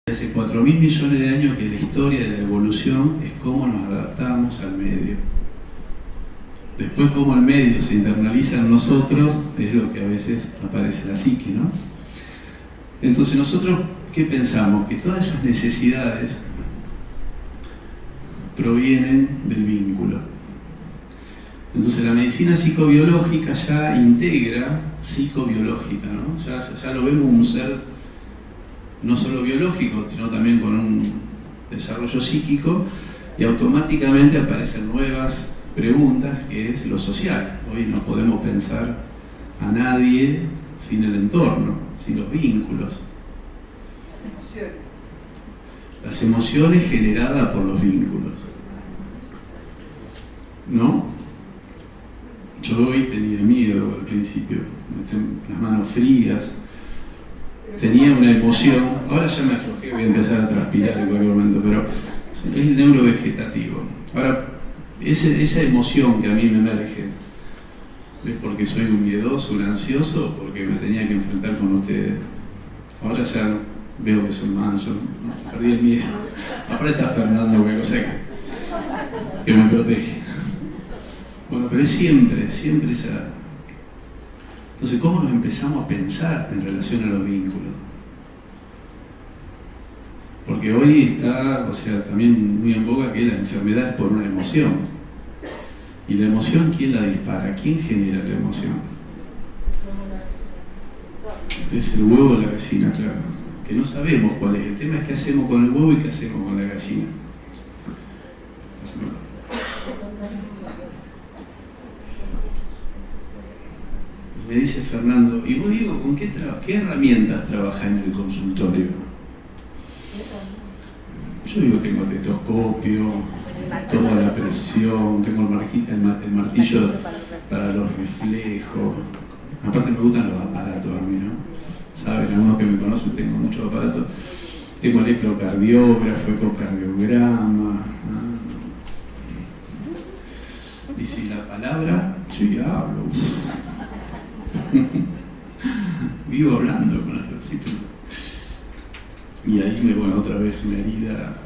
Hace 4.000 millones de años que la historia de la evolución es cómo nos adaptamos al medio. Después cómo el medio se internaliza en nosotros es lo que a veces aparece en la psique, ¿no? Entonces nosotros, ¿qué pensamos? Que todas esas necesidades provienen del vínculo. Entonces la medicina psicobiológica ya integra psicobiológica, ¿no? Ya lo vemos un ser no solo biológico, sino también con un desarrollo psíquico, y automáticamente aparecen nuevas preguntas, que es lo social. Hoy no podemos pensar a nadie sin el entorno, sin los vínculos. Las emociones generadas por los vínculos, ¿no? Yo hoy tenía miedo al principio, las manos frías, tenía una emoción, ahora ya me aflojé, voy a empezar a transpirar en cualquier momento, pero es el neurovegetativo. Ahora, esa emoción que a mí me emerge, ¿es porque soy un miedoso, un ansioso, o porque me tenía que enfrentar con ustedes? Ahora ya veo que soy manso, ¿no? Perdí el miedo. Ahora está Fernando, una cosa que me protege. Bueno, pero es siempre esa... Entonces, ¿cómo nos empezamos a pensar en relación a los vínculos? Porque hoy está, también muy en boga que la enfermedad es por una emoción. ¿Y la emoción quién la dispara? ¿Quién genera la emoción? Es el huevo de la gallina, claro. Que no sabemos cuál es. El tema es qué hacemos con el huevo y qué hacemos con la gallina. Me dice Fernando, ¿y vos, Diego, con qué herramientas trabajás en el consultorio? Yo digo, tengo tetoscopio, tomo la presión, tengo el martillo para los reflejos. Aparte me gustan los aparatos a mí, ¿no? Saben, algunos que me conocen, tengo muchos aparatos. Tengo electrocardiógrafo, ecocardiograma. Dice, la palabra, sí, hablo. Vivo hablando con las florcitas. Y ahí otra vez me herida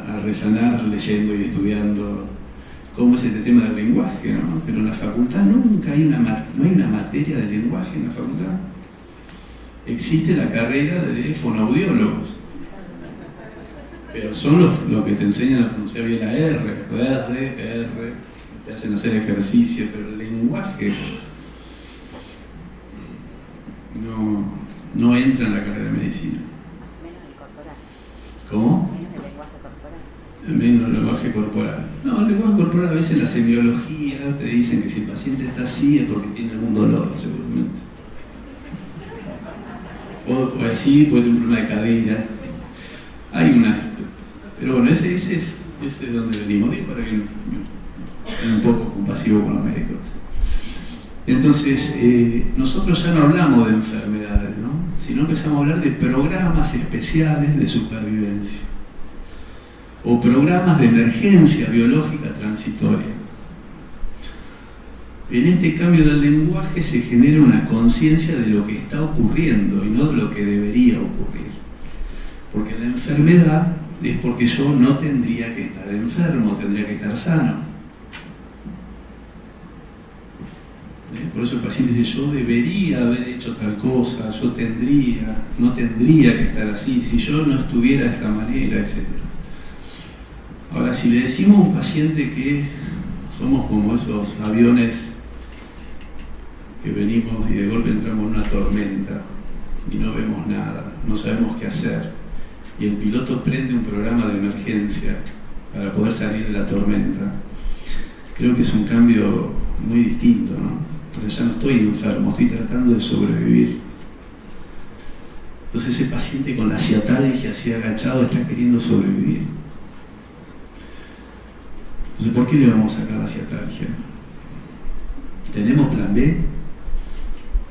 a resanar leyendo y estudiando cómo es este tema del lenguaje, ¿no? Pero en la facultad nunca no hay una materia de lenguaje en la facultad. Existe la carrera de fonoaudiólogos, pero son los que te enseñan a pronunciar bien la R, te hacen hacer ejercicio, pero el lenguaje no entra en la carrera de medicina. Menos el corporal. ¿Cómo? Menos el lenguaje corporal. Menos el lenguaje corporal. No, el lenguaje corporal a veces en la semiología te dicen que si el paciente está así es porque tiene algún dolor, seguramente. O así puede tener un problema de cadera. Pero bueno, ese es donde venimos. Digo para que sea un poco compasivo con los médicos. Entonces, nosotros ya no hablamos de enfermedades, ¿no? Sino empezamos a hablar de programas especiales de supervivencia o programas de emergencia biológica transitoria. En este cambio del lenguaje se genera una conciencia de lo que está ocurriendo y no de lo que debería ocurrir. Porque la enfermedad es porque yo no tendría que estar enfermo, tendría que estar sano. Por eso el paciente dice, yo debería haber hecho tal cosa, no tendría que estar así, si yo no estuviera de esta manera, etc. Ahora, si le decimos a un paciente que somos como esos aviones que venimos y de golpe entramos en una tormenta y no vemos nada, no sabemos qué hacer, y el piloto prende un programa de emergencia para poder salir de la tormenta, creo que es un cambio muy distinto, ¿no? Entonces ya no estoy enfermo, estoy tratando de sobrevivir. Entonces ese paciente con la ciatalgia así agachado está queriendo sobrevivir. Entonces, ¿por qué le vamos a sacar la ciatalgia? ¿Tenemos plan B?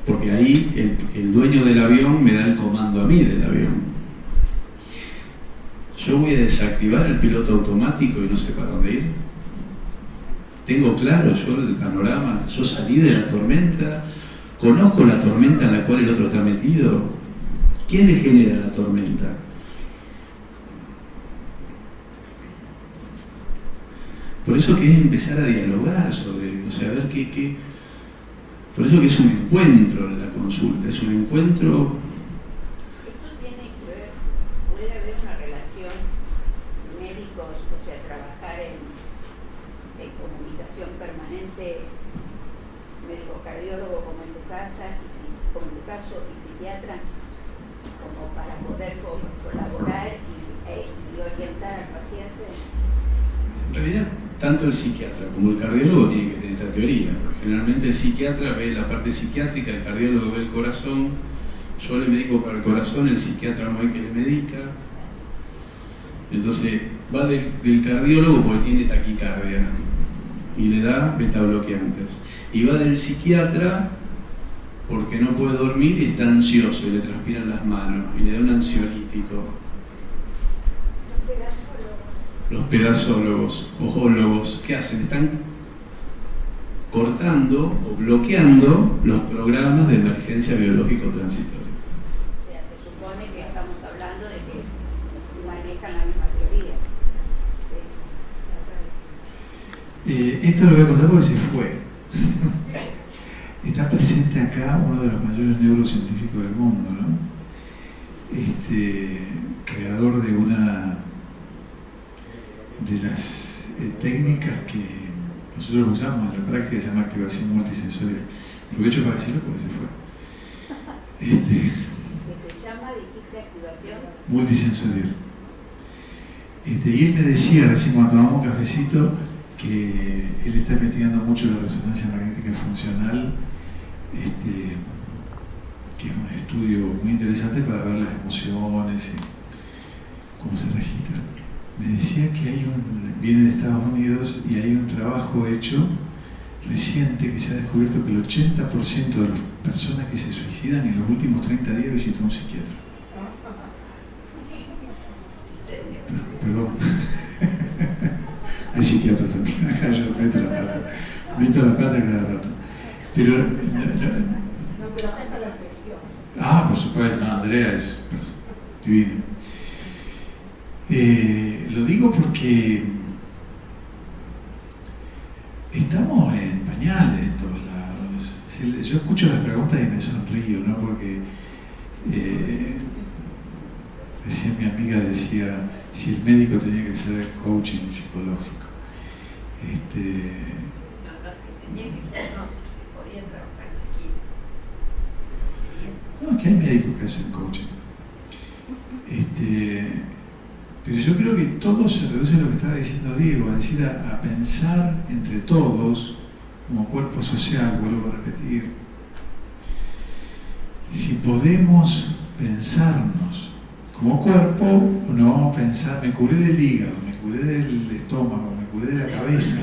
Porque ahí el dueño del avión me da el comando a mí del avión. Yo voy a desactivar el piloto automático y no sé para dónde ir. Tengo claro yo el panorama, yo salí de la tormenta, conozco la tormenta en la cual el otro está metido, ¿Quién le genera la tormenta? Por eso que es empezar a dialogar sobre, o sea, a ver qué. Por eso que es un encuentro la consulta, es un encuentro. Esto tiene que ver, puede haber una relación médicos, o sea, trabajar en comunicación permanente, médico-cardiólogo como en tu casa, como en tu caso, y psiquiatra, como para poder colaborar y orientar al paciente. En realidad, tanto el psiquiatra como el cardiólogo tienen que tener esta teoría. Generalmente el psiquiatra ve la parte psiquiátrica, el cardiólogo ve el corazón, yo le medico para el corazón, el psiquiatra no hay que le medica. Entonces va del cardiólogo porque tiene taquicardia y le da betabloqueantes. Y va del psiquiatra porque no puede dormir y está ansioso y le transpiran las manos y le da un ansiolítico. Los pedazólogos, ojólogos, ¿qué hacen? Están cortando o bloqueando los programas de emergencia biológico transitoria. O sea, se supone que estamos hablando de que manejan la misma teoría. Esto lo voy a contar porque se fue. Está presente acá uno de los mayores neurocientíficos del mundo, ¿no? Creador de una de las técnicas que nosotros usamos en la práctica, se llama activación multisensorial. Aprovecho para decirlo porque se fue. ¿Qué se llama, dijiste, activación? Multisensorial. Y él me decía recién cuando tomamos un cafecito que él está investigando mucho la resonancia magnética funcional, que es un estudio muy interesante para ver las emociones y cómo se registran. Me decía que viene de Estados Unidos y hay un trabajo hecho reciente que se ha descubierto que el 80% de las personas que se suicidan en los últimos 30 días visitan a un psiquiatra. Perdón. Hay psiquiatras también, acá yo meto la pata cada rato. Pero por supuesto, Andrea es divina. Lo digo porque estamos en pañales en todos lados. Yo escucho las preguntas y me sonrío, ¿no? Porque recién mi amiga decía si el médico tenía que hacer coaching psicológico. No, que hay médicos que hacen coaching. Pero yo creo que todo se reduce a lo que estaba diciendo Diego, es decir, a pensar entre todos como cuerpo social, vuelvo a repetir. Si podemos pensarnos como cuerpo, no vamos a pensar, me curé del hígado, me curé del estómago, me curé de la cabeza.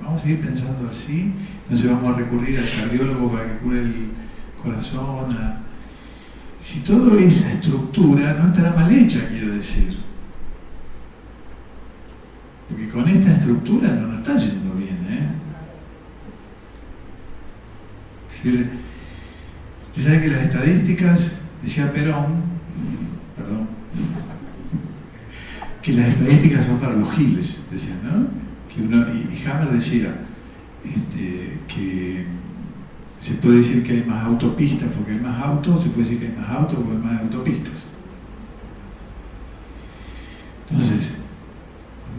Vamos a seguir pensando así, entonces vamos a recurrir al cardiólogo para que cure el corazón. Si toda esa estructura no estará mal hecha, quiero decir. Porque con esta estructura no nos está yendo bien, Es decir, usted sabe que las estadísticas, decía Perón, que las estadísticas son para los giles, decía, ¿no? Y Hammer decía que se puede decir que hay más autopistas porque hay más autos, se puede decir que hay más autos porque hay más autopistas. Entonces,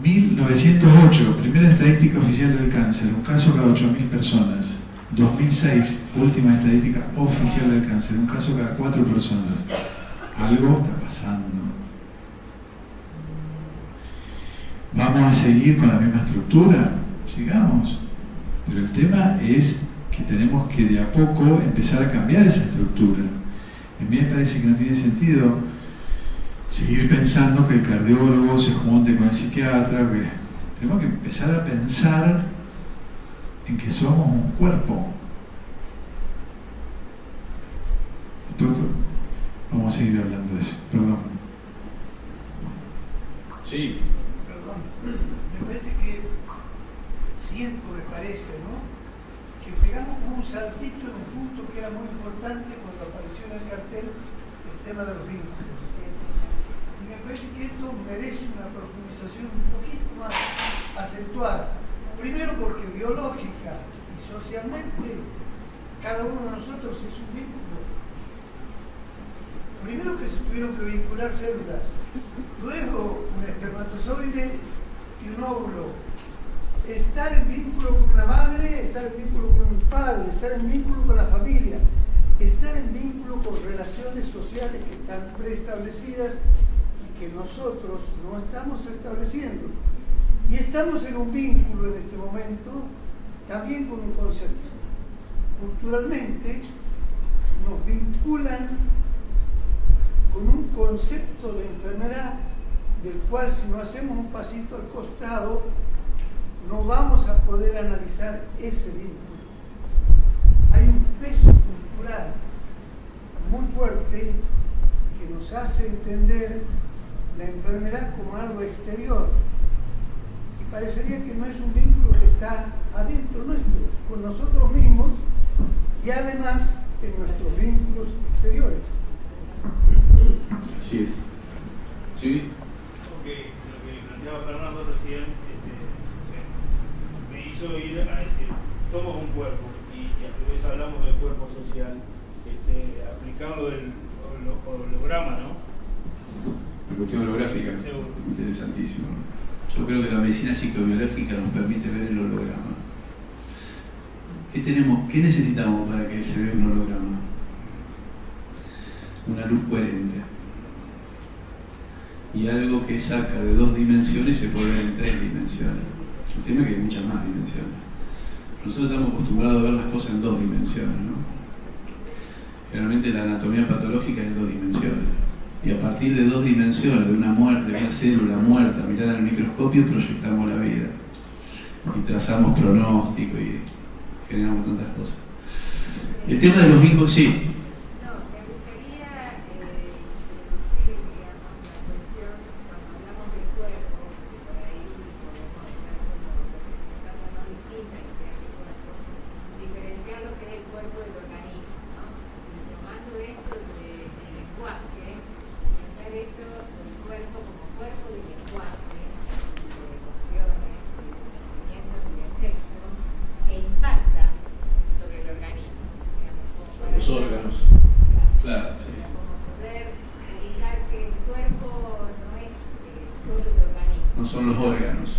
1908, primera estadística oficial del cáncer, un caso cada 8.000 personas. 2006, última estadística oficial del cáncer, un caso cada 4 personas. Algo está pasando. ¿Vamos a seguir con la misma estructura? Sigamos. Pero el tema es que tenemos que de a poco empezar a cambiar esa estructura. A mí me parece que no tiene sentido seguir pensando que el cardiólogo se junte con el psiquiatra. Tenemos que empezar a pensar en que somos un cuerpo. Después vamos a seguir hablando de eso. Perdón. Sí. Perdón. Me parece que me parece, ¿no? Que pegamos como un saltito en un punto que era muy importante cuando apareció en el cartel, el tema de los vínculos. Y me parece que esto merece una profundización un poquito más acentuada. Primero porque biológica y socialmente cada uno de nosotros es un vínculo. Primero que se tuvieron que vincular células, luego un espermatozoide y un óvulo. Estar en vínculo con una madre, estar en vínculo con un padre, estar en vínculo con la familia, estar en vínculo con relaciones sociales que están preestablecidas y que nosotros no estamos estableciendo. Y estamos en un vínculo en este momento también con un concepto. Culturalmente nos vinculan con un concepto de enfermedad del cual si no hacemos un pasito al costado no vamos a poder analizar ese vínculo. Hay un peso cultural muy fuerte que nos hace entender la enfermedad como algo exterior y parecería que no es un vínculo que está adentro nuestro, con nosotros mismos y además en nuestros vínculos exteriores. Así es. ¿Sí? Lo que planteaba Fernando recién me hizo ir a decir, somos un cuerpo y a su vez hablamos del cuerpo social, aplicando el holograma, ¿no? La cuestión holográfica, Seguro. interesantísimo. Yo creo que la medicina psicobiológica nos permite ver el holograma. ¿Qué necesitamos para que se vea un holograma? Una luz coherente. Y algo que saca de 2 dimensiones se puede ver en 3 dimensiones. El tema es que hay muchas más dimensiones. Nosotros estamos acostumbrados a ver las cosas en 2 dimensiones, ¿no? Generalmente la anatomía patológica es en 2 dimensiones. Y a partir de 2 dimensiones, de una célula muerta mirada en el microscopio, proyectamos la vida. Y trazamos pronóstico y generamos tantas cosas. El tema de los vínculos, sí. Los órganos. Claro, sí. Poder ubicar que el cuerpo no es solo el organismo. No son los órganos.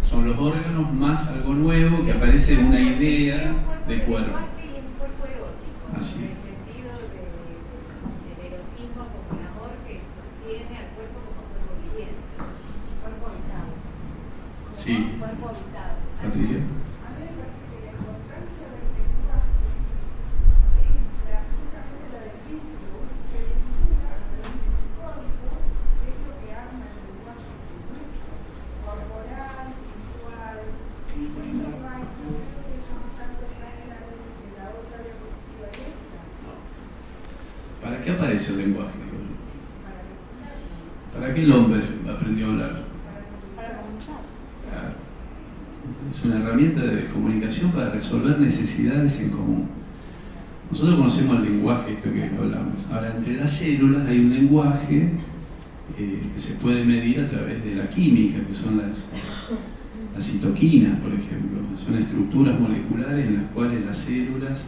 Son los órganos más algo nuevo que aparece en una idea de cuerpo. Y un cuerpo erótico. Así. En el sentido del erotismo como el amor que sostiene al cuerpo como cuerpo viviente. Cuerpo habitado. Sí. Cuerpo habitado. Patricia. A mí me parece que la importancia del lenguaje es justamente la del vínculo. Se vincula a través del código, que es lo que arma el lenguaje corporal, visual. Por eso no hay, no creo que haya un salto tan grande de la otra diapositiva y esta. ¿Para qué aparece el lenguaje? Para vincularlo, ¿Para qué el hombre aprendió a hablar? Para comunicar. Es una herramienta de comunicación para resolver necesidades en común. Nosotros conocemos el lenguaje, esto que hablamos. Ahora, entre las células hay un lenguaje que se puede medir a través de la química, que son las citoquinas, por ejemplo. Son estructuras moleculares en las cuales las células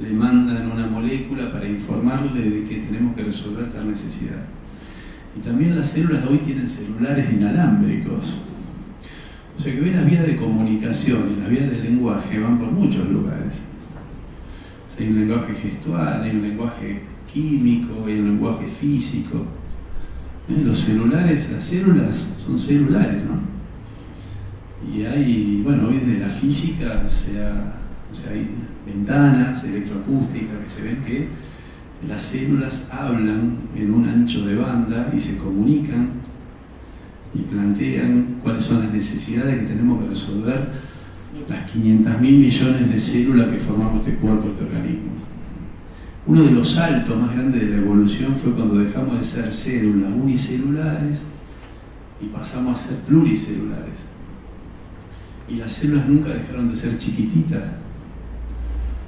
le mandan una molécula para informarle de que tenemos que resolver tal necesidad. Y también las células de hoy tienen celulares inalámbricos. O sea que hoy las vías de comunicación y las vías del lenguaje van por muchos lugares. O sea, hay un lenguaje gestual, hay un lenguaje químico, hay un lenguaje físico. Los celulares, las células son celulares, ¿no? Y hay, bueno, hoy desde la física, hay ventanas electroacústicas que se ven que las células hablan en un ancho de banda y se comunican y plantean cuáles son las necesidades que tenemos que resolver las 500.000 millones de células que formamos este cuerpo, este organismo. Uno de los saltos más grandes de la evolución fue cuando dejamos de ser células unicelulares y pasamos a ser pluricelulares. Y las células nunca dejaron de ser chiquititas.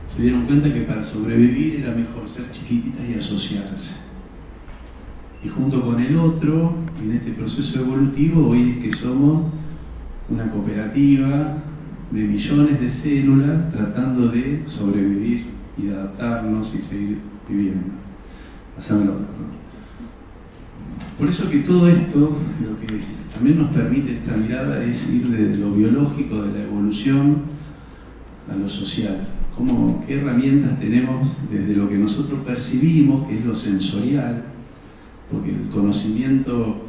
Se dieron cuenta que para sobrevivir era mejor ser chiquititas y asociarse. Y junto con el otro, en este proceso evolutivo, hoy es que somos una cooperativa de millones de células tratando de sobrevivir y de adaptarnos y seguir viviendo. Pasame la otra, ¿no? Por eso que todo esto, lo que también nos permite esta mirada es ir de lo biológico, de la evolución, a lo social. ¿Qué herramientas tenemos desde lo que nosotros percibimos, que es lo sensorial? Porque el conocimiento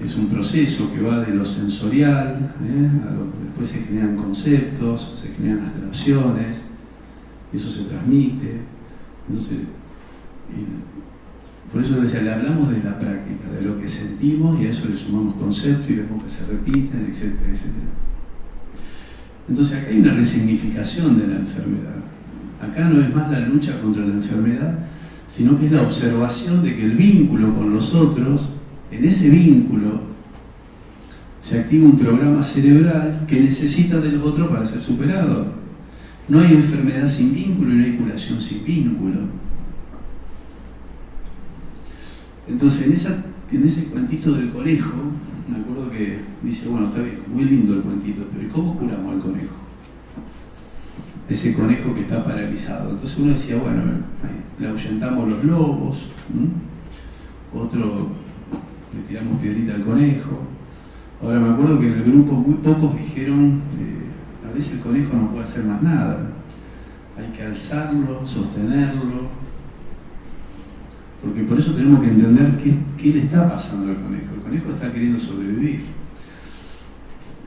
es un proceso que va de lo sensorial, después se generan conceptos, se generan abstracciones, eso se transmite. Entonces, por eso le hablamos de la práctica, de lo que sentimos, y a eso le sumamos conceptos y vemos que se repiten, etcétera, etcétera. Entonces acá hay una resignificación de la enfermedad. Acá no es más la lucha contra la enfermedad, sino que es la observación de que el vínculo con los otros, en ese vínculo, se activa un programa cerebral que necesita de los otros para ser superado. No hay enfermedad sin vínculo y no hay curación sin vínculo. Entonces, en ese cuentito del conejo, me acuerdo que dice, bueno, está bien, muy lindo el cuentito, pero ¿y cómo curamos al conejo? Ese conejo que está paralizado. Entonces uno decía, bueno, le ahuyentamos los lobos, otro le tiramos piedrita al conejo. Ahora me acuerdo que en el grupo muy pocos dijeron, a veces el conejo no puede hacer más nada. Hay que alzarlo, sostenerlo, porque por eso tenemos que entender qué le está pasando al conejo. El conejo está queriendo sobrevivir.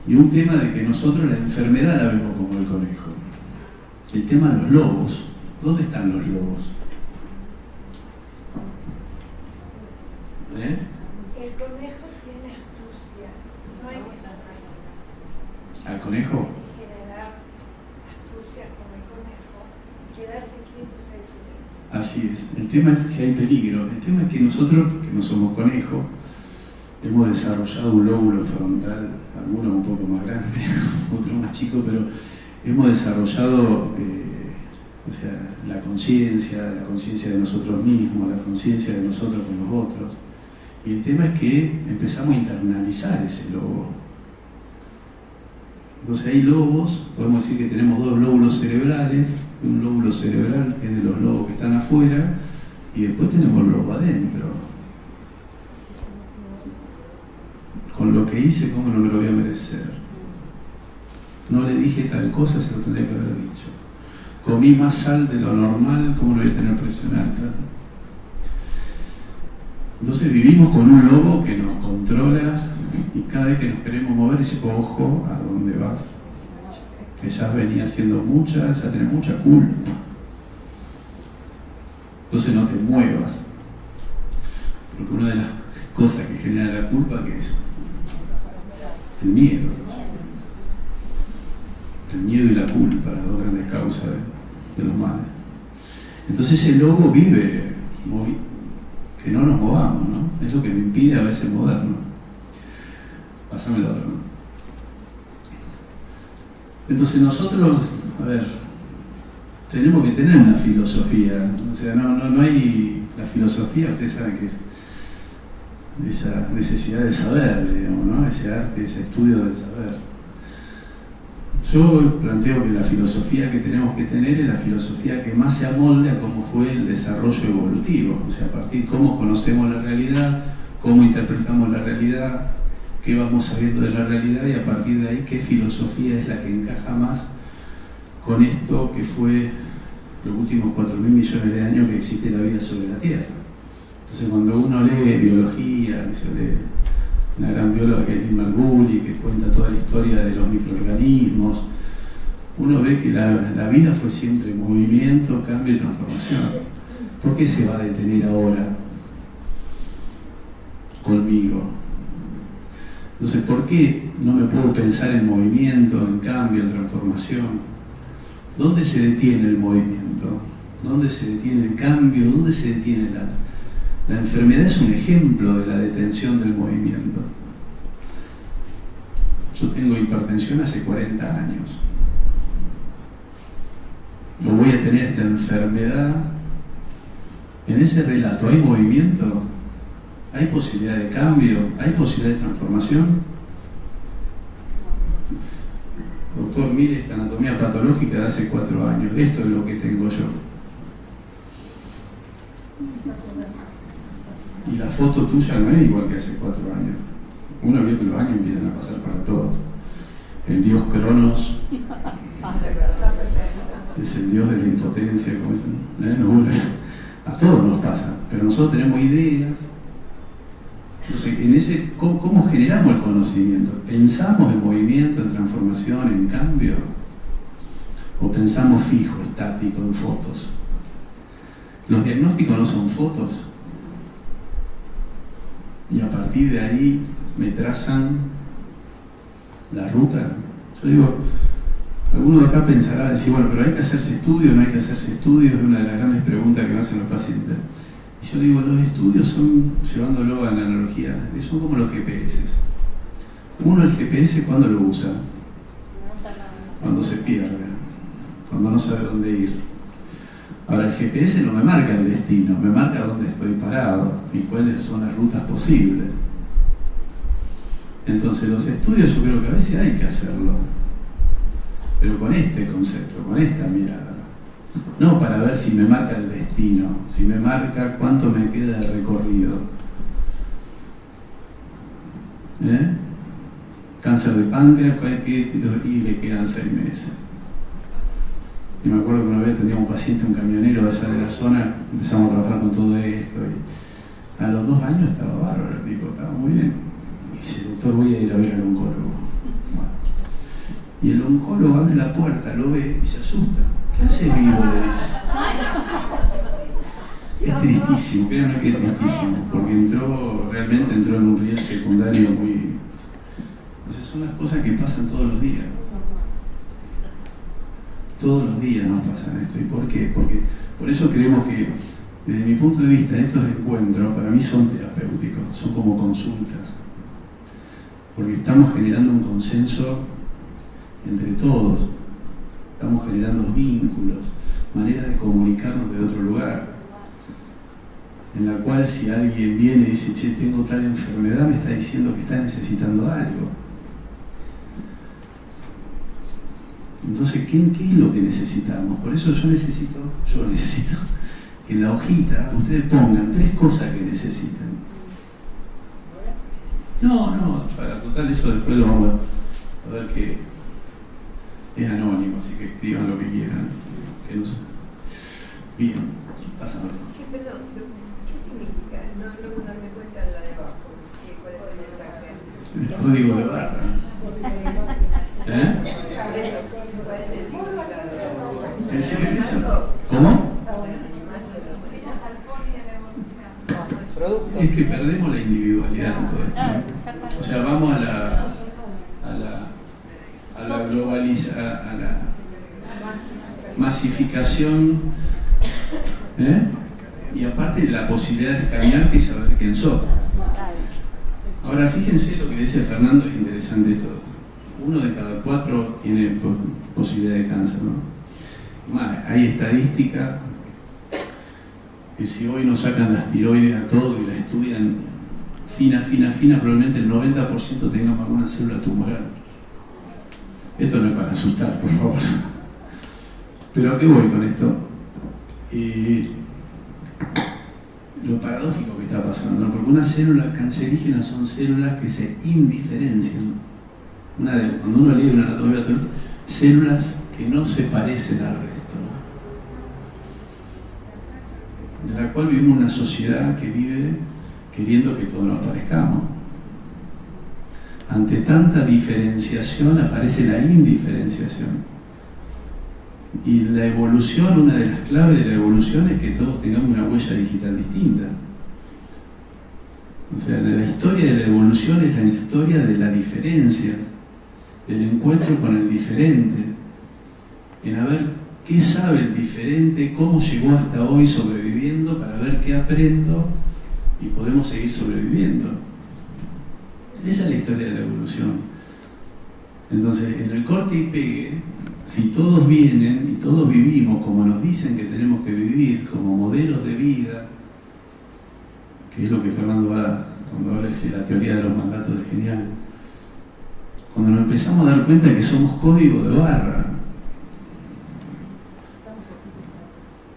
Y un tema de que nosotros la enfermedad la vemos como el conejo. El tema de los lobos. ¿Dónde están los lobos? El conejo tiene astucia, no hay que sacarse. ¿Al conejo? Generar astucia con el conejo, quedarse quietos ahí. Así es. El tema es si hay peligro. El tema es que nosotros, que no somos conejos, hemos desarrollado un lóbulo frontal, algunos un poco más grande, otros más chicos, pero hemos desarrollado la conciencia de nosotros mismos, la conciencia de nosotros con los otros. Y el tema es que empezamos a internalizar ese lobo. Entonces hay lobos, podemos decir que tenemos dos lóbulos cerebrales, un lóbulo cerebral que es de los lobos que están afuera, y después tenemos el lobo adentro. Con lo que hice, ¿cómo no me lo voy a merecer? No le dije tal cosa, se lo tendría que haber dicho. Comí más sal de lo normal, ¿cómo lo voy a tener presión alta? Entonces vivimos con un lobo que nos controla y cada vez que nos queremos mover dice, ojo, ¿a dónde vas? Que ya venía haciendo ya tenés mucha culpa. Entonces no te muevas. Porque una de las cosas que genera la culpa, ¿qué es? El miedo. El miedo y la culpa, las dos grandes causas de los males. Entonces ese lobo vive que no nos movamos, ¿no? Es lo que me impide a veces movernos. Pásame la otra, ¿no? Entonces nosotros, tenemos que tener una filosofía. O sea, no hay... La filosofía, ustedes saben que es esa necesidad de saber, digamos, ¿no? Ese arte, ese estudio del saber. Yo planteo que la filosofía que tenemos que tener es la filosofía que más se amolde a cómo fue el desarrollo evolutivo, o sea, a partir de cómo conocemos la realidad, cómo interpretamos la realidad, qué vamos sabiendo de la realidad y a partir de ahí qué filosofía es la que encaja más con esto que fue los últimos 4.000 millones de años que existe la vida sobre la Tierra. Entonces cuando uno lee biología, una gran bióloga que es Lynn Margulis, que cuenta toda la historia de los microorganismos, uno ve que la vida fue siempre movimiento, cambio y transformación. ¿Por qué se va a detener ahora conmigo? Entonces, ¿por qué no me puedo pensar en movimiento, en cambio, en transformación? ¿Dónde se detiene el movimiento? ¿Dónde se detiene el cambio? ¿Dónde se detiene la enfermedad? Es un ejemplo de la detención del movimiento. Yo tengo hipertensión hace 40 años. No voy a tener esta enfermedad. En ese relato, ¿hay movimiento? ¿Hay posibilidad de cambio? ¿Hay posibilidad de transformación? Doctor, mire esta anatomía patológica de hace 4 años. Esto es lo que tengo yo. Y la foto tuya no es igual que hace 4 años. Uno vio que los años empiezan a pasar para todos. El dios Cronos es el dios de la impotencia, como dicen. A todos nos pasa, pero nosotros tenemos ideas. Entonces, ¿cómo generamos el conocimiento? ¿Pensamos en movimiento, en transformación, en cambio? ¿O pensamos fijo, estático, en fotos? Los diagnósticos no son fotos. Y a partir de ahí me trazan la ruta. Yo digo, alguno de acá pensará, decir, bueno, pero hay que hacerse estudios, no hay que hacerse estudios, es una de las grandes preguntas que me hacen los pacientes. Y yo digo, los estudios son, llevándolo a la analogía, son como los GPS. Uno el GPS, ¿cuándo lo usa? Cuando se pierde, cuando no sabe dónde ir. Ahora, el GPS no me marca el destino, me marca dónde estoy parado y cuáles son las rutas posibles. Entonces, los estudios yo creo que a veces hay que hacerlo, pero con este concepto, con esta mirada. No para ver si me marca el destino, si me marca cuánto me queda de recorrido. Cáncer de páncreas, y le quedan 6 meses. Y me acuerdo que una vez teníamos un paciente, un camionero allá de la zona, empezamos a trabajar con todo esto. Y a los 2 años estaba bárbaro, el tipo estaba muy bien. Y dice, doctor, voy a ir a ver al oncólogo. Bueno. Y el oncólogo abre la puerta, lo ve y se asusta. ¿Qué hace vivo? Le dice. Es tristísimo, créanme que es tristísimo, porque realmente entró en un riel secundario muy... Entonces son las cosas que pasan todos los días. Todos los días nos pasan esto. ¿Y por qué? Porque por eso creemos que, desde mi punto de vista, estos encuentros para mí son terapéuticos, son como consultas. Porque estamos generando un consenso entre todos, estamos generando vínculos, maneras de comunicarnos de otro lugar, en la cual si alguien viene y dice, che, tengo tal enfermedad, me está diciendo que está necesitando algo. Entonces, ¿qué es lo que necesitamos? Por eso yo necesito que en la hojita ustedes pongan 3 cosas que necesitan. No, para total eso después lo vamos a ver que es anónimo, así que escriban lo que quieran. Que no... Bien, pásame. Perdón, ¿qué significa? No logro darme cuenta de la de abajo. ¿Cuál es el mensaje? El código de barra. ¿El significado? ¿Cómo? Es que perdemos la individualidad en todo esto, ¿no? O sea, vamos a la globalización, a la masificación, y aparte la posibilidad de escanearte y saber quién sos. Ahora fíjense lo que dice Fernando, es interesante esto. 1 de cada 4 tiene posibilidad de cáncer, ¿no? Hay estadísticas que si hoy nos sacan las tiroides a todo y la estudian fina, probablemente el 90% tengamos alguna célula tumoral. Esto no es para asustar, por favor. Pero ¿a qué voy con esto? Lo paradójico que está pasando, ¿no? Porque unas células cancerígenas son células que se indiferencian. Cuando uno lee una anatomía patológica, células que no se parecen al resto, ¿no? De la cual vivimos una sociedad que vive queriendo que todos nos parezcamos. Ante tanta diferenciación aparece la indiferenciación. Y la evolución, una de las claves de la evolución es que todos tengamos una huella digital distinta. O sea, la historia de la evolución es la historia de la diferencia, del encuentro con el diferente, en a ver qué sabe el diferente, cómo llegó hasta hoy sobreviviendo, para ver qué aprendo y podemos seguir sobreviviendo. Esa es la historia de la evolución. Entonces, en el corte y pegue, si todos vienen y todos vivimos como nos dicen que tenemos que vivir, como modelos de vida, que es lo que Fernando habla cuando habla de la teoría de los mandatos, es genial. Cuando nos empezamos a dar cuenta de que somos código de barra,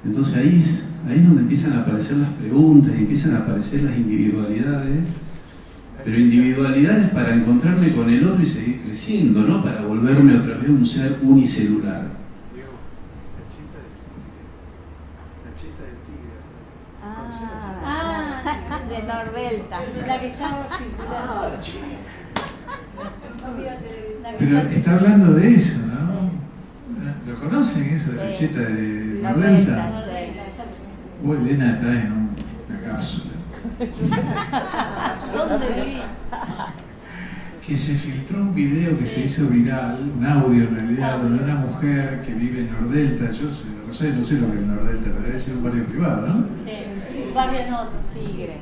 entonces ahí es donde empiezan a aparecer las preguntas y empiezan a aparecer las individualidades, pero individualidades para encontrarme con el otro y seguir creciendo, no para volverme otra vez un ser unicelular. De Nordelta. La que estaba circulando. Pero está hablando de eso, ¿no? ¿Lo conocen eso de la cheta de Nordelta? Vos, Elena, está en una cápsula. ¿Dónde vivía? Que se filtró un video que se hizo viral, un audio en realidad, donde una mujer que vive en Nordelta, yo no sé lo que es Nordelta, pero debe ser un barrio privado, ¿no? Sí, barrio Norte. Tigre.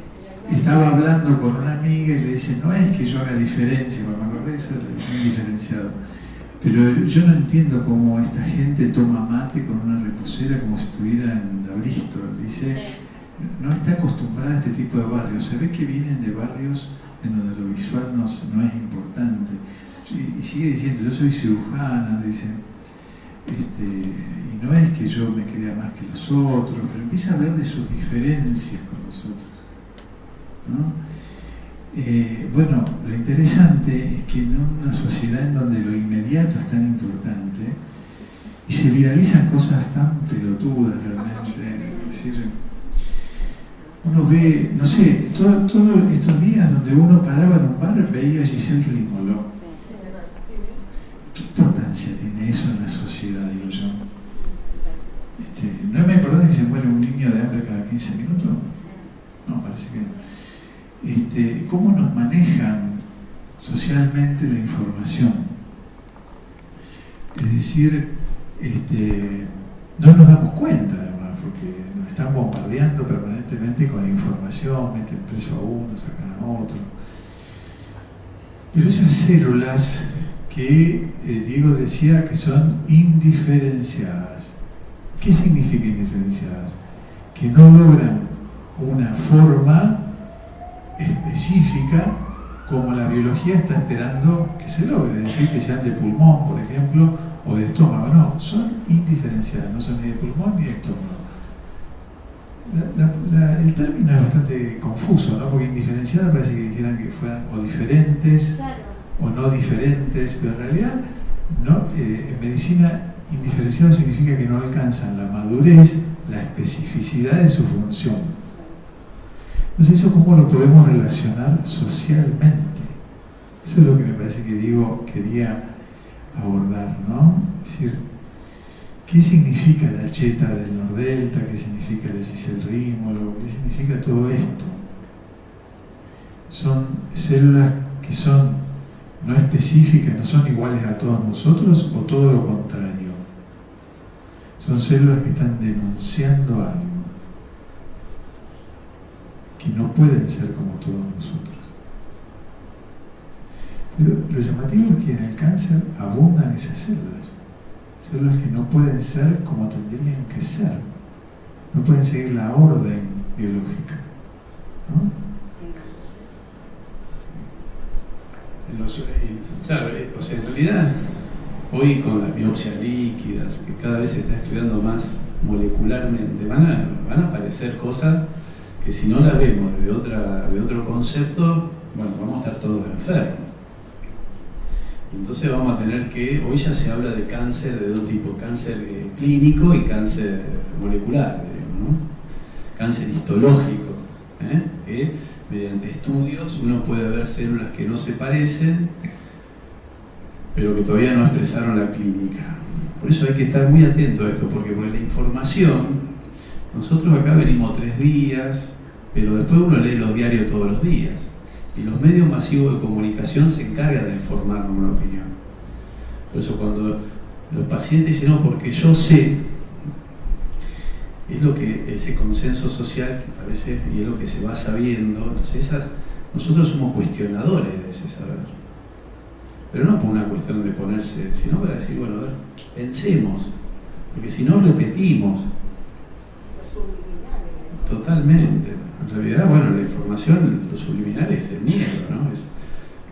Estaba hablando con una amiga y le dice, no es que yo haga diferencia, me acordé de eso, indiferenciado. Pero yo no entiendo cómo esta gente toma mate con una reposera como si estuviera en la Bristol. Dice, no está acostumbrada a este tipo de barrios. Se ve que vienen de barrios en donde lo visual no es importante. Y sigue diciendo, yo soy cirujana, dice, y no es que yo me crea más que los otros, pero empieza a hablar de sus diferencias con los otros, ¿no? Bueno, lo interesante es que en una sociedad en donde lo inmediato es tan importante y se viralizan cosas tan pelotudas realmente, es decir, uno ve, no sé, todos estos días donde uno paraba en un bar veía a Giselle Rímolo. ¿Qué importancia tiene eso en la sociedad, digo yo? ¿No es más importante que se muere un niño de hambre cada 15 minutos? No, parece que no. ¿Cómo nos manejan socialmente la información? Es decir, no nos damos cuenta además, porque nos están bombardeando permanentemente con información, meten preso a uno, sacan a otro. Pero esas células que Diego decía que son indiferenciadas. ¿Qué significa indiferenciadas? Que no logran una forma específica como la biología está esperando que se logre, es decir, que sean de pulmón, por ejemplo, o de estómago. No, son indiferenciadas, no son ni de pulmón ni de estómago. El término es bastante confuso, ¿no? Porque indiferenciada parece que dijeran que fueran o diferentes, claro, o no diferentes, pero en realidad no, en medicina indiferenciado significa que no alcanzan la madurez, la especificidad de su función. Entonces, ¿eso cómo lo podemos relacionar socialmente? Eso es lo que me parece que Diego quería abordar, ¿no? Es decir, ¿qué significa la cheta del Nordelta? ¿Qué significa la Giselle Rímolo? ¿Qué significa todo esto? Son células que son no específicas, no son iguales a todos nosotros, o todo lo contrario. Son células que están denunciando algo, que no pueden ser como todos nosotros. Pero lo llamativo es que en el cáncer abundan esas células que no pueden ser como tendrían que ser, no pueden seguir la orden biológica, ¿no? Claro, o sea, en realidad hoy con las biopsias líquidas, que cada vez se está estudiando más molecularmente, van a aparecer cosas que si no la vemos de otro concepto, bueno, vamos a estar todos enfermos. Entonces vamos a tener que, hoy ya se habla de cáncer de dos tipos, cáncer clínico y cáncer molecular, digamos, ¿no? Cáncer histológico, que mediante estudios uno puede ver células que no se parecen, pero que todavía no expresaron la clínica. Por eso hay que estar muy atento a esto, porque por la información, nosotros acá venimos 3 días, pero después uno lee los diarios todos los días. Y los medios masivos de comunicación se encargan de informarnos una opinión. Por eso cuando los pacientes dicen, no, porque yo sé, es lo que ese consenso social a veces, y es lo que se va sabiendo. Entonces nosotros somos cuestionadores de ese saber. Pero no por una cuestión de ponerse, sino para decir, bueno, a ver, pensemos, porque si no repetimos. Totalmente. En realidad, bueno, la información, lo subliminal es el miedo, ¿no? Es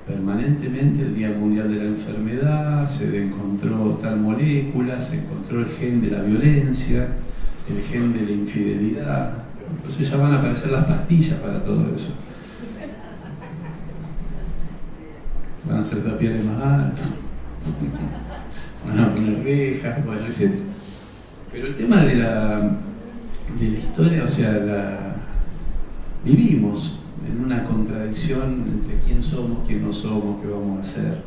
permanentemente el Día Mundial de la Enfermedad, se encontró tal molécula, se encontró el gen de la violencia, el gen de la infidelidad. Entonces ya van a aparecer las pastillas para todo eso. Van a hacer tapiales más altos, van a poner rejas, bueno, etc. Pero el tema de la historia, o sea, vivimos en una contradicción entre quién somos, quién no somos, qué vamos a hacer.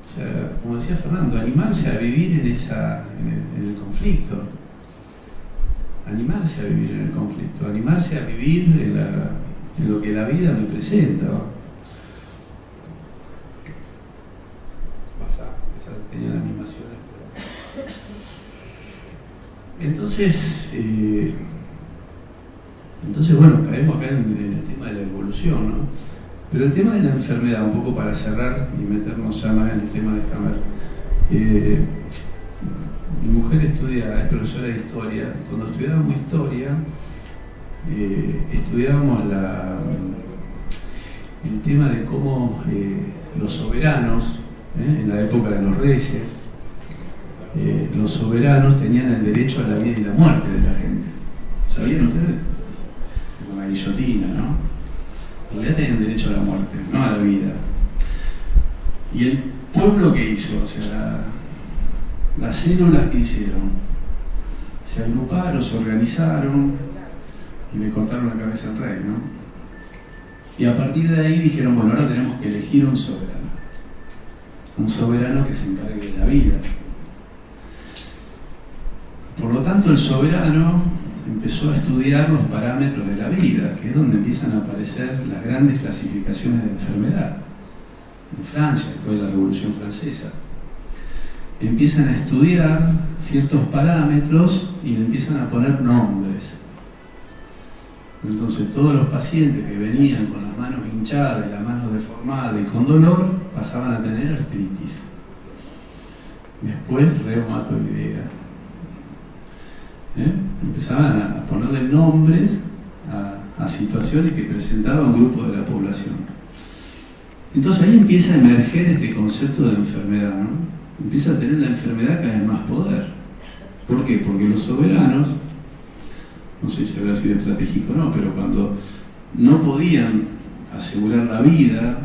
O sea, como decía Fernando, animarse a vivir en el conflicto. Animarse a vivir en el conflicto, animarse a vivir en lo que la vida me presenta. Tenían animaciones. Entonces, bueno, caemos acá en el tema de la evolución, ¿no? Pero el tema de la enfermedad, un poco para cerrar y meternos ya más en el tema de Hammer. Mi mujer es profesora de historia. Cuando estudiábamos historia, estudiábamos el tema de cómo los soberanos, en la época de los reyes, los soberanos tenían el derecho a la vida y la muerte de la gente. ¿Sabían ustedes? Con la guillotina, ¿no? En realidad tenían derecho a la muerte, no a la vida. Y el pueblo que hizo, o sea, las células que hicieron, se agruparon, se organizaron y le cortaron la cabeza al rey, ¿no? Y a partir de ahí dijeron, bueno, ahora tenemos que elegir un soberano. Un soberano que se encargue de la vida. Por lo tanto, el soberano empezó a estudiar los parámetros de la vida, que es donde empiezan a aparecer las grandes clasificaciones de enfermedad. En Francia, después de la Revolución Francesa, empiezan a estudiar ciertos parámetros y le empiezan a poner nombres. Entonces todos los pacientes que venían con las manos hinchadas y las manos deformadas y con dolor pasaban a tener artritis. Después reumatoidea. Empezaban a ponerle nombres a situaciones que presentaba un grupo de la población. Entonces ahí empieza a emerger este concepto de enfermedad, ¿no? Empieza a tener la enfermedad cada vez más poder. ¿Por qué? Porque los soberanos, no sé si habrá sido estratégico o no, pero cuando no podían asegurar la vida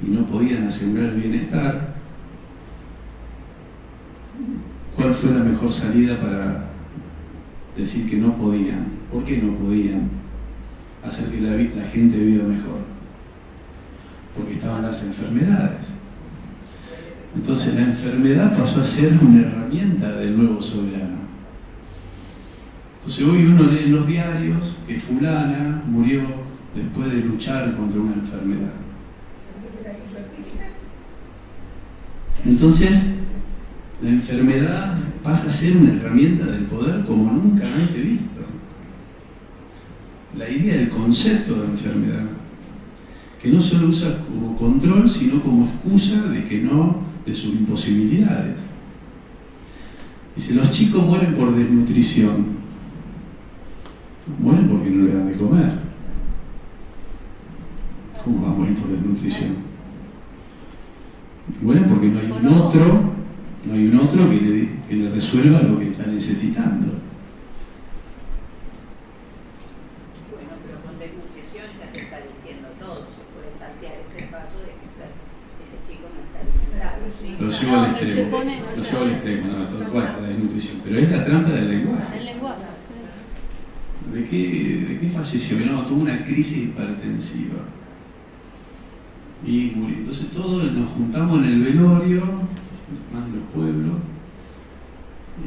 y no podían asegurar el bienestar, ¿cuál fue la mejor salida para decir que no podían? ¿Por qué no podían hacer que la gente viva mejor? Porque estaban las enfermedades. Entonces la enfermedad pasó a ser una herramienta del nuevo soberano. Entonces hoy uno lee en los diarios que fulana murió después de luchar contra una enfermedad. Entonces la enfermedad pasa a ser una herramienta del poder como nunca antes visto. La idea del concepto de enfermedad, que no se lo usa como control, sino como excusa de sus imposibilidades. Dice, los chicos mueren por desnutrición. Mueren porque no le dan de comer. ¿Cómo va a morir por desnutrición? Mueren porque no hay un otro que le resuelva lo que está necesitando. Bueno, pero con desnutrición ya se está diciendo todo, se puede saltear ese paso de que ese chico no está alimentado, ¿sí? Lo llevo al extremo, la desnutrición. Pero es la trampa del lenguaje. El lenguaje. ¿De qué falleció? No, tuvo una crisis hipertensiva. Y murió. Entonces todos nos juntamos en el velorio, más de los pueblos,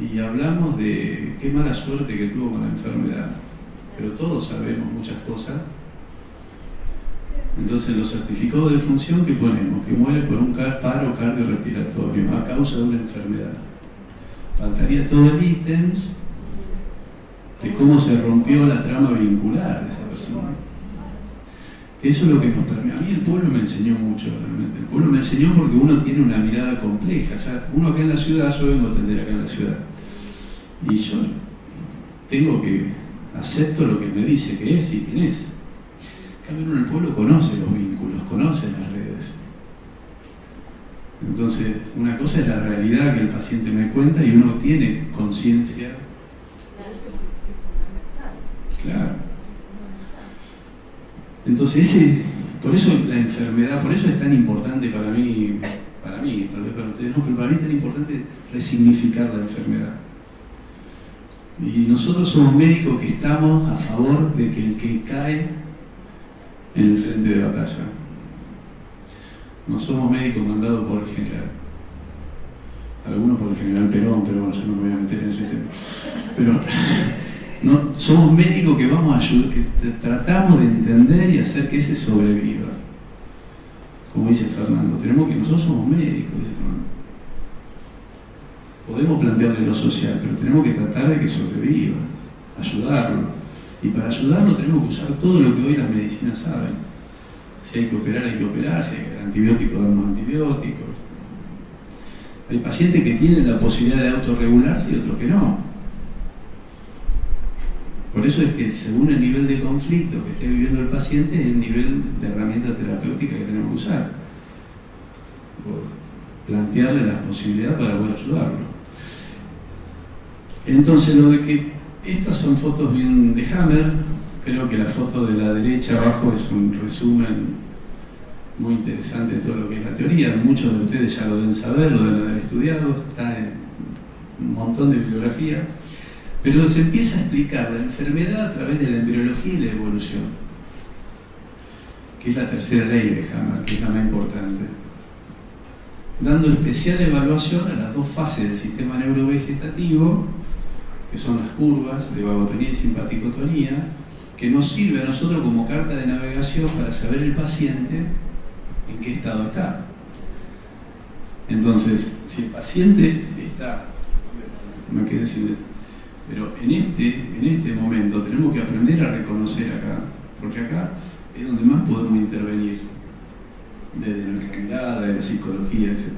y hablamos de qué mala suerte que tuvo con la enfermedad. Pero todos sabemos muchas cosas. Entonces en los certificados de función que ponemos, que muere por un paro cardiorrespiratorio a causa de una enfermedad. Faltaría todo el ítems de cómo se rompió la trama vincular de esa persona. Eso es lo que nos permite. A mí el pueblo me enseñó mucho realmente. El pueblo me enseñó porque uno tiene una mirada compleja. Ya, uno acá en la ciudad, yo vengo a atender acá en la ciudad. Y yo tengo que acepto lo que me dice que es y quién es. En cambio, uno en el pueblo conoce los vínculos, conoce las redes. Entonces, una cosa es la realidad que el paciente me cuenta y uno tiene conciencia. Claro. Entonces, por eso la enfermedad, por eso es tan importante para mí, tal vez para ustedes no, pero para mí es tan importante resignificar la enfermedad. Y nosotros somos médicos que estamos a favor de que el que cae en el frente de batalla. No somos médicos mandados por el general. Algunos por el general Perón, pero bueno, yo no me voy a meter en ese tema. Pero no, somos médicos que vamos a ayudar, que tratamos de entender y hacer que ese sobreviva. Como dice Fernando, nosotros somos médicos, dice Fernando. Podemos plantearle lo social, pero tenemos que tratar de que sobreviva, ayudarlo. Y para ayudarlo tenemos que usar todo lo que hoy las medicinas saben. Si hay que operar, hay que operar. Si hay que dar antibióticos, damos antibióticos. Hay pacientes que tienen la posibilidad de autorregularse y otros que no. Por eso es que según el nivel de conflicto que esté viviendo el paciente es el nivel de herramienta terapéutica que tenemos que usar. Plantearle las posibilidades para poder ayudarlo. Entonces, lo de que estas son fotos bien de Hammer, creo que la foto de la derecha abajo es un resumen muy interesante de todo lo que es la teoría. Muchos de ustedes ya lo deben saber, lo deben haber estudiado, está en un montón de bibliografía. Pero se empieza a explicar la enfermedad a través de la embriología y la evolución, que es la tercera ley de Hammer, que es la más importante, dando especial evaluación a las dos fases del sistema neurovegetativo, que son las curvas de vagotonía y simpaticotonía, que nos sirve a nosotros como carta de navegación para saber el paciente en qué estado está. Entonces, si el paciente está, me quedé sin... Pero en este momento tenemos que aprender a reconocer acá, porque acá es donde más podemos intervenir, desde nuestra mirada, de la psicología, etc.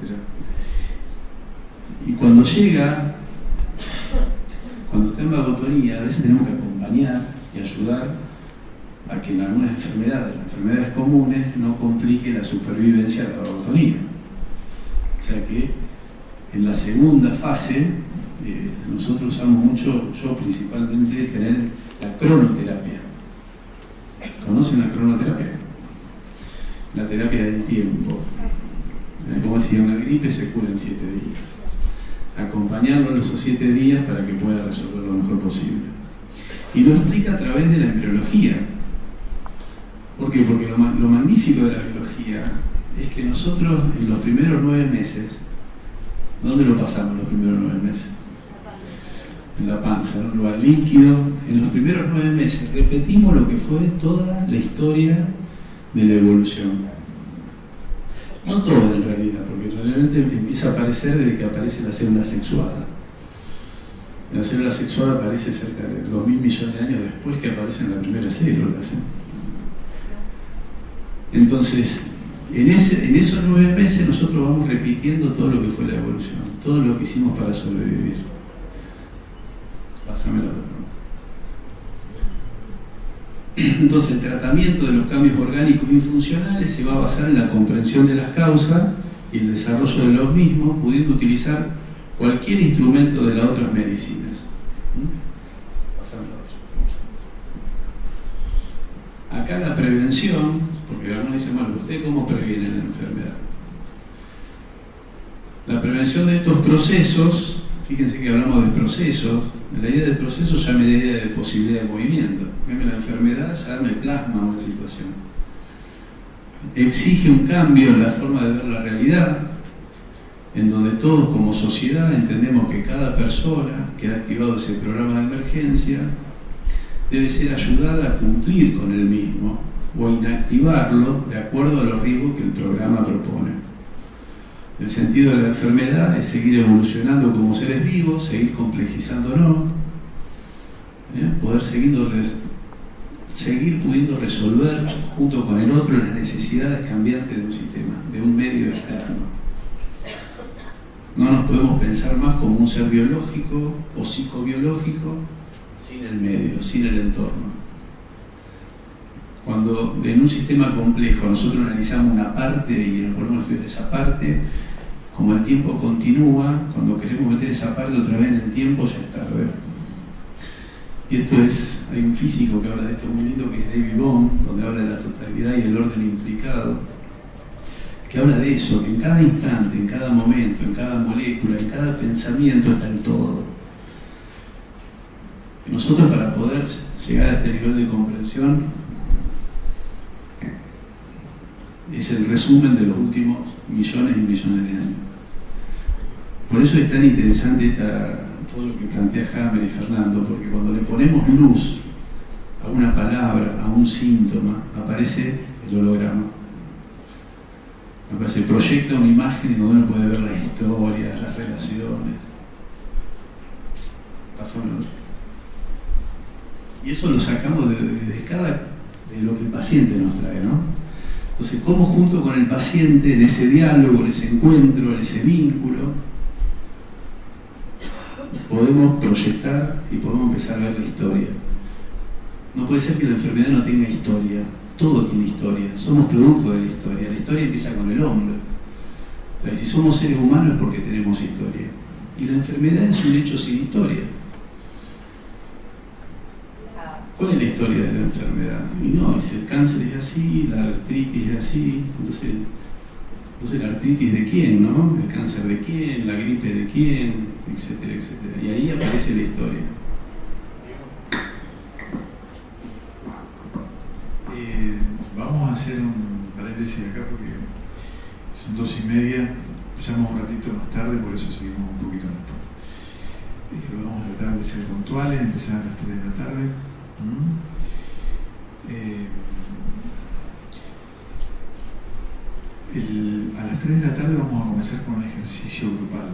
Y cuando llega, cuando está en vagotonía, a veces tenemos que acompañar y ayudar a que en algunas enfermedades, las enfermedades comunes, no complique la supervivencia de la vagotonía. O sea que en la segunda fase, nosotros usamos mucho, yo principalmente, tener la cronoterapia. ¿Conocen la cronoterapia? La terapia del tiempo. Como si una gripe se cura en 7 días. Acompañarlo en esos 7 días para que pueda resolver lo mejor posible. Y lo explica a través de la embriología. ¿Por qué? Porque lo magnífico de la biología es que nosotros en los primeros 9 meses, ¿dónde lo pasamos los primeros 9 meses? En la panza, en un lugar líquido. En los primeros 9 meses repetimos lo que fue toda la historia de la evolución. No toda en realidad, porque realmente empieza a aparecer desde que aparece la célula sexuada. La célula sexuada aparece cerca de 2.000 millones de años después que aparecen las primeras células. Entonces, en esos 9 meses nosotros vamos repitiendo todo lo que fue la evolución, todo lo que hicimos para sobrevivir. Pásamelo. Entonces, el tratamiento de los cambios orgánicos y funcionales se va a basar en la comprensión de las causas y el desarrollo de los mismos, pudiendo utilizar cualquier instrumento de las otras medicinas. Pásamelo otro. Acá la prevención, porque algunos dicen, bueno, ¿ustedes cómo previenen la enfermedad? La prevención de estos procesos, fíjense que hablamos de procesos, la idea de proceso ya me da idea de posibilidad de movimiento. La enfermedad ya me plasma una situación. Exige un cambio en la forma de ver la realidad, en donde todos como sociedad entendemos que cada persona que ha activado ese programa de emergencia debe ser ayudada a cumplir con el mismo o inactivarlo de acuerdo a los riesgos que el programa propone. El sentido de la enfermedad es seguir evolucionando como seres vivos, seguir complejizándonos, poder seguir pudiendo resolver junto con el otro las necesidades cambiantes de un sistema, de un medio externo. No nos podemos pensar más como un ser biológico o psicobiológico, sin el medio, sin el entorno. Cuando en un sistema complejo nosotros analizamos una parte y nos ponemos a estudiar esa parte, como el tiempo continúa, cuando queremos meter esa parte otra vez en el tiempo ya es tarde. Y esto es, hay un físico que habla de esto muy lindo, que es David Bohm, donde habla de la totalidad y el orden implicado, que habla de eso, que en cada instante, en cada momento, en cada molécula, en cada pensamiento está el todo. Y nosotros, para poder llegar a este nivel de comprensión, es el resumen de los últimos millones y millones de años. Por eso es tan interesante todo lo que plantea Hammer y Fernando, porque cuando le ponemos luz a una palabra, a un síntoma, aparece el holograma. Se proyecta una imagen donde uno puede ver las historias, las relaciones. Pasamos. Y eso lo sacamos de lo que el paciente nos trae, ¿no? Entonces, cómo junto con el paciente, en ese diálogo, en ese encuentro, en ese vínculo, podemos proyectar y podemos empezar a ver la historia. No puede ser que la enfermedad no tenga historia. Todo tiene historia. Somos producto de la historia. La historia empieza con el hombre. O sea, si somos seres humanos es porque tenemos historia. Y la enfermedad es un hecho sin historia. ¿Cuál es la historia de la enfermedad? Y no, el cáncer es así, la artritis es así. Entonces, ¿la artritis de quién, no? ¿El cáncer de quién? ¿La gripe de quién? Etcétera, etcétera. Y ahí aparece la historia. Vamos a hacer un paréntesis acá porque son 2:30. Empezamos un ratito más tarde, por eso seguimos un poquito más tarde. Vamos a tratar de ser puntuales, empezar a las 3 de la tarde. A las 3 de la tarde vamos a comenzar con un ejercicio grupal.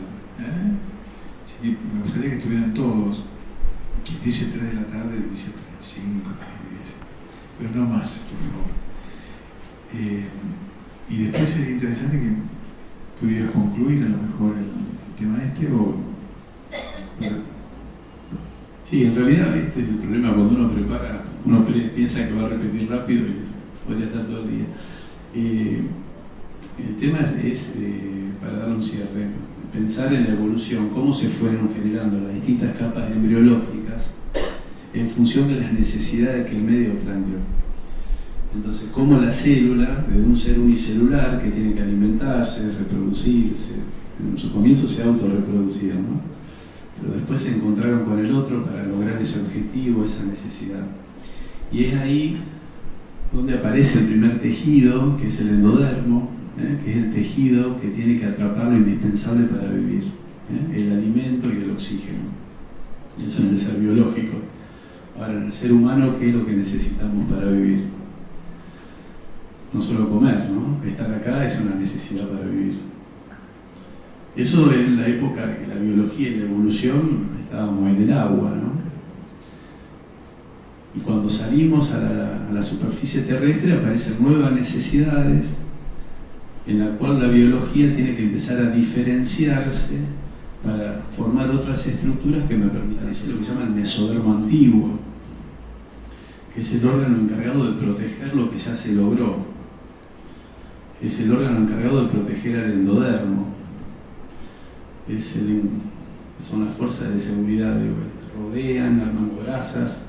Así que me gustaría que estuvieran todos. Quien dice 3 de la tarde dice 3, 5, 3, 10. Pero no más, por favor. Y después sería interesante que pudieras concluir a lo mejor el tema o... Sí, en realidad este es el problema cuando uno prepara, uno piensa que va a repetir rápido y podría estar todo el día. El tema es para darle un cierre, pensar en la evolución, cómo se fueron generando las distintas capas embriológicas en función de las necesidades que el medio planteó. Entonces, cómo la célula, desde un ser unicelular que tiene que alimentarse, reproducirse, en su comienzo se autorreproducían, ¿no? Pero después se encontraron con el otro para lograr ese objetivo, esa necesidad. Y es ahí donde aparece el primer tejido, que es el endodermo, que es el tejido que tiene que atrapar lo indispensable para vivir, el alimento y el oxígeno. Eso en el ser biológico. Ahora, en el ser humano, ¿qué es lo que necesitamos para vivir? No solo comer, ¿no? Estar acá es una necesidad para vivir. Eso en la época que la biología y la evolución estábamos en el agua, ¿no? Y cuando salimos a la superficie terrestre aparecen nuevas necesidades en la cual la biología tiene que empezar a diferenciarse para formar otras estructuras que me permitan hacer lo que se llama el mesodermo antiguo, que es el órgano encargado de proteger lo que ya se logró. Es el órgano encargado de proteger al endodermo. Son las fuerzas de seguridad que rodean, arman corazas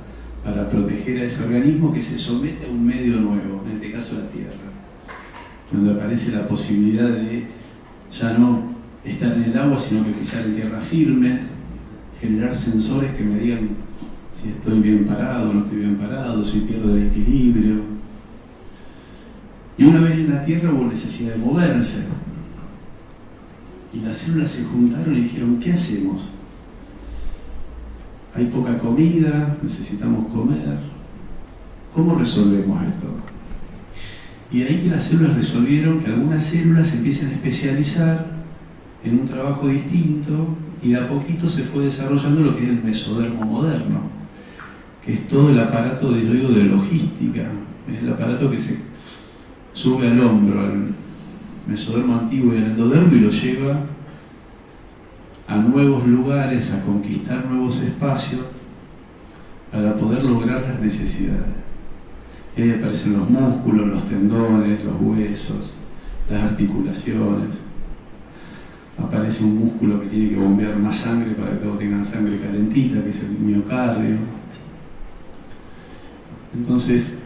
para proteger a ese organismo que se somete a un medio nuevo, en este caso la Tierra, donde aparece la posibilidad de ya no estar en el agua, sino que pisar en tierra firme, generar sensores que me digan si estoy bien parado o no estoy bien parado, si pierdo el equilibrio. Y una vez en la Tierra hubo necesidad de moverse. Y las células se juntaron y dijeron, ¿qué hacemos? Hay poca comida, necesitamos comer. ¿Cómo resolvemos esto? Y ahí que las células resolvieron que algunas células se empiecen a especializar en un trabajo distinto y de a poquito se fue desarrollando lo que es el mesodermo moderno, que es todo el aparato de logística, es el aparato que se sube al hombro, al mesodermo antiguo y al endodermo y lo lleva a nuevos lugares, a conquistar nuevos espacios para poder lograr las necesidades. Y ahí aparecen los músculos, los tendones, los huesos, las articulaciones. Aparece un músculo que tiene que bombear más sangre para que todos tengan sangre calentita, que es el miocardio. Entonces,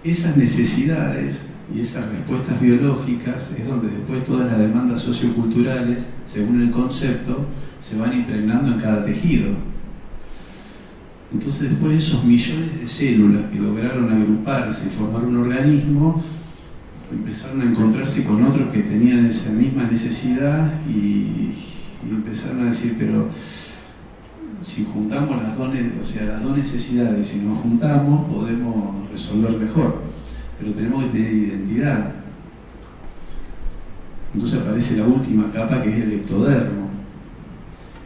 esas necesidades y esas respuestas biológicas es donde después todas las demandas socioculturales, según el concepto, se van impregnando en cada tejido. Entonces después esos millones de células que lograron agruparse y formar un organismo, empezaron a encontrarse con otros que tenían esa misma necesidad y empezaron a decir, pero si juntamos las dos necesidades, si nos juntamos podemos resolver mejor, pero tenemos que tener identidad. Entonces aparece la última capa, que es el ectodermo.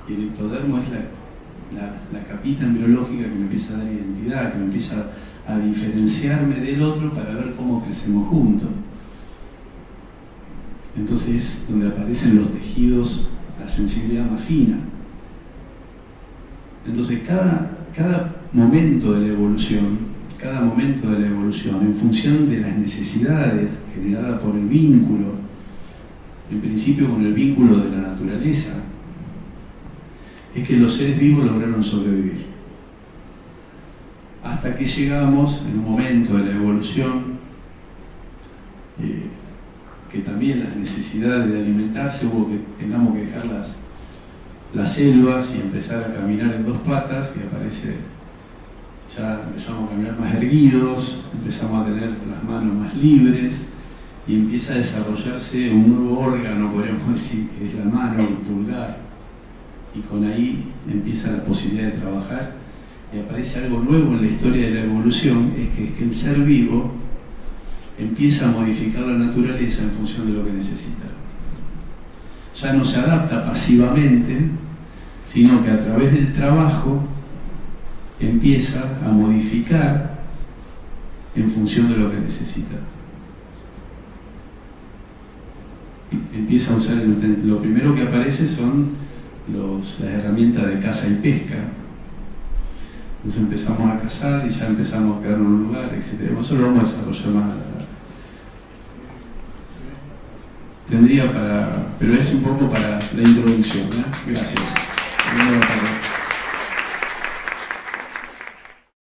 Y el ectodermo es la capita embriológica que me empieza a dar identidad, que me empieza a diferenciarme del otro para ver cómo crecemos juntos. Entonces es donde aparecen los tejidos, la sensibilidad más fina. Entonces cada momento de la evolución, en función de las necesidades generadas por el vínculo, en principio con el vínculo de la naturaleza, es que los seres vivos lograron sobrevivir. Hasta que llegamos en un momento de la evolución que también las necesidades de alimentarse hubo que tengamos que dejar las selvas y empezar a caminar en dos patas, y ya empezamos a caminar más erguidos, empezamos a tener las manos más libres y empieza a desarrollarse un nuevo órgano, podríamos decir, que es la mano, el pulgar, y con ahí empieza la posibilidad de trabajar y aparece algo nuevo en la historia de la evolución, es que el ser vivo empieza a modificar la naturaleza en función de lo que necesita. Ya no se adapta pasivamente, sino que a través del trabajo empieza a modificar en función de lo que necesita. Empieza a usar lo primero que aparece son las herramientas de caza y pesca. Entonces empezamos a cazar y ya empezamos a quedar en un lugar, etc. Eso lo vamos a desarrollar más a la larga. Pero es un poco para la introducción, ¿eh? Gracias.